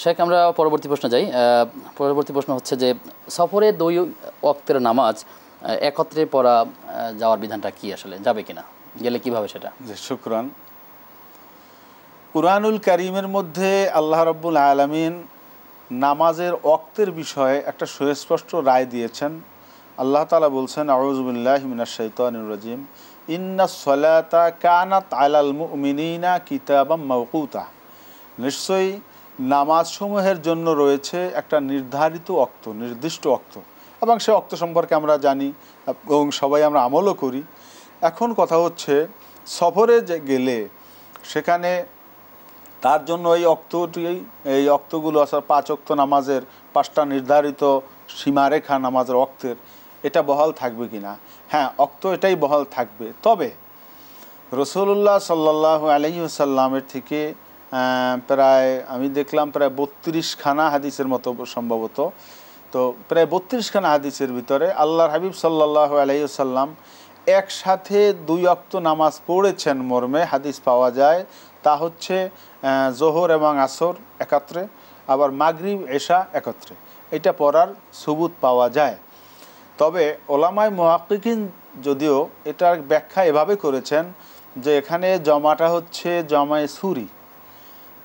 শেখ, আমরা পরবর্তী প্রশ্ন যাই। পরবর্তী প্রশ্ন হচ্ছে যে সফরে 2 ওয়াক্তের নামাজ একত্রে পড়া যাওয়ার বিধানটা কি, আসলে যাবে কিনা, গেলে কিভাবে সেটা? জি, শুকরান। কুরআনুল কারীমের মধ্যে আল্লাহ রাব্বুল আলামিন নামাজের ওয়াক্তের বিষয়ে একটা সুস্পষ্ট রায় দিয়েছেন। আল্লাহ তাআলা বলছেন, আউযু বিল্লাহি মিনাশ শাইতানির রাজিম, ইন্নাস সালাতা কানাত আলাল মুমিনিনা কিতাবাম মাওকুতা। নিশ্চয়ই নামাজসমূহের জন্য রয়েছে একটা নির্ধারিত ওয়াক্ত, নির্দিষ্ট ওয়াক্ত, এবং সে ওয়াক্ত সম্পর্কে আমরা জানি এবং সবাই আমরা আমলও করি। এখন কথা হচ্ছে, সফরে যে গেলে সেখানে তার জন্য এই ওয়াক্তগুলো আসলে 5 ওয়াক্ত নামাজের 5টা নির্ধারিত সীমারেখা নামাজের ওয়াক্তের, এটা বহাল থাকবে কিনা? হ্যাঁ, ওয়াক্ত এটাই বহাল থাকবে। তবে রাসূলুল্লাহ সাল্লাল্লাহু আলাইহি ওয়াসাল্লামের থেকে প্রায় আমি দেখলাম প্রায় 32খানা হাদিসের মতো সম্ভবত, তো প্রায় 32খানা হাদিসের ভিতরে আল্লাহর হাবিব সাল্লাল্লাহু আলাইহি ওয়াসাল্লাম একসাথে 2 ওয়াক্ত নামাজ পড়েছেন মর্মে হাদিস পাওয়া যায়। তা হচ্ছে জোহর এবং আসর একত্রে, আবার মাগরিব এশা একত্রে, এটা পড়ার সুবুত পাওয়া যায়। তবে ওলামায়ে মুহাক্কিকিন যদিও এটার ব্যাখ্যা এভাবে করেছেন যে এখানে জমাটা হচ্ছে জমায়ে সুরি,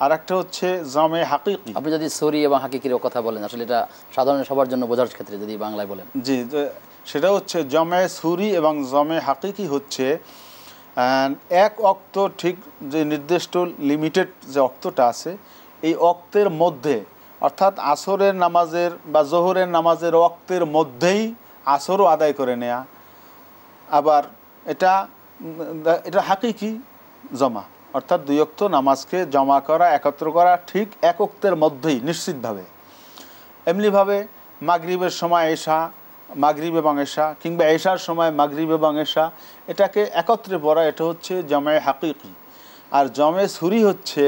আর একটা হচ্ছে জমে হাকিকি। আপনি যদি সুরি এবং হাকিকির কথা বলেন, আসলে এটা সাধারণ সবার জন্য বোঝার ক্ষেত্রে যদি বাংলায় বলেন। জি, সেটা হচ্ছে জমে সুরি এবং জমে হাকিকি হচ্ছে এক ওয়াক্ত, ঠিক যে নির্দিষ্ট লিমিটেড যে ওয়াক্তটা আছে, এই ওয়াক্তের মধ্যে, অর্থাৎ আসরের নামাজের বা জোহরের নামাজের ওয়াক্তের মধ্যেই আসরও আদায় করে নেয়া। আবার এটা হাকিকি জমা, অর্থাৎ 2 ওয়াক্ত নামাজকে জমা করা, একত্র করা ঠিক এক ওয়াক্তের মধ্যেই নিশ্চিতভাবে। এমনিভাবে মাগরিবের সময় এশা, মাগরিব এবং এশা, কিংবা এশার সময় মাগরিব এবং এশা, এটাকে একত্রে পড়া, এটা হচ্ছে জমে হাকিকি। আর জমে সুরি হচ্ছে,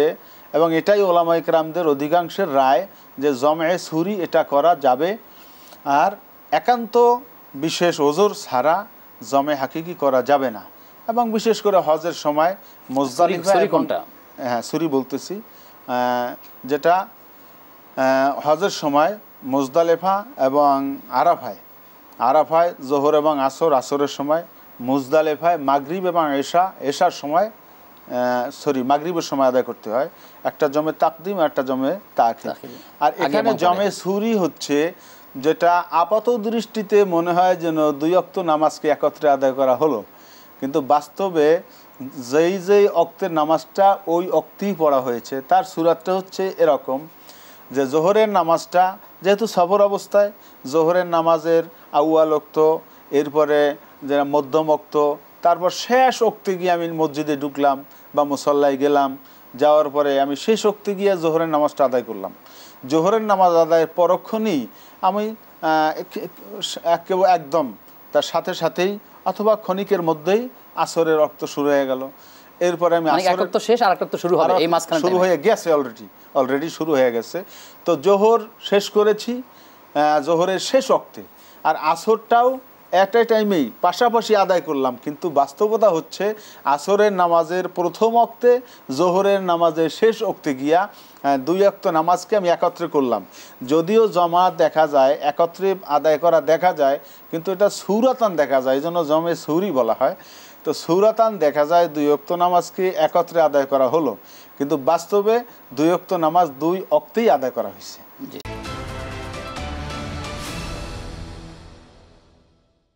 এবং এটাই ওলামায়ে কেরামদের অধিকাংশের রায়, যে জমে সুরি এটা করা যাবে, আর একান্ত বিশেষ ওজর ছাড়া জমে হাকিকি করা যাবে না। এবং বিশেষ করে হজের সময় মুজদালিফা, হ্যাঁ সুরি বলতেছি, যেটা হজের সময় মুজদালিফা এবং আরাফায় জোহর এবং আসরের সময়, মুজদালিফায় মাগরিব এবং এশার সময় মাগরিবের সময় আদায় করতে হয়। একটা জমে তাকদিম, একটা জমে তাখির। আর এখানে জমে সুরি হচ্ছে যেটা আপাত দৃষ্টিতে মনে হয় যেন 2 ওয়াক্ত নামাজকে একত্রে আদায় করা হলো, কিন্তু বাস্তবে যেই ওয়াক্তের নামাজটা ওই ওয়াক্তেই পড়া হয়েছে, তার সূরাতটা হচ্ছে এরকম যে জোহরের নামাজটা যেহেতু সফর অবস্থায়, জোহরের নামাজের আউয়াল ওয়াক্ত, এরপরে যেটা মধ্যম ওয়াক্ত, তারপর শেষ ওয়াক্তে গিয়ে আমি মসজিদে ঢুকলাম বা মুসল্লায় গেলাম, যাওয়ার পরে আমি শেষ ওয়াক্তে গিয়ে জোহরের নামাজটা আদায় করলাম। জোহরের নামাজ আদায়ের পরক্ষণেই আমি একদম তার সাথেই অথবা ক্ষণিকের মধ্যেই আসরের ওয়াক্ত শুরু হয়ে গেল। এরপরে আমি শুরু হয়ে গেছে, অলরেডি শুরু হয়ে গেছে। তো জোহর শেষ করেছি জোহরের শেষ ওয়াক্তে, আর আসরটাও একটা টাইমেই পাশাপাশি আদায় করলাম। কিন্তু বাস্তবতা হচ্ছে আসরের নামাজের প্রথম ওয়াক্তে, জোহরের নামাজের শেষ ওয়াক্তে গিয়া 2 ওয়াক্ত নামাজকে আমি একত্রে করলাম। যদিও জমাত দেখা যায়, একত্রে আদায় করা দেখা যায়, কিন্তু এটা সূরাতান দেখা যায়, এই জন্য জমে সুরি বলা হয়। তো সূরাতান দেখা যায় 2 ওয়াক্ত নামাজকে একত্রে আদায় করা হলো, কিন্তু বাস্তবে 2 ওয়াক্ত নামাজ 2 ওয়াক্তেই আদায় করা হয়েছে।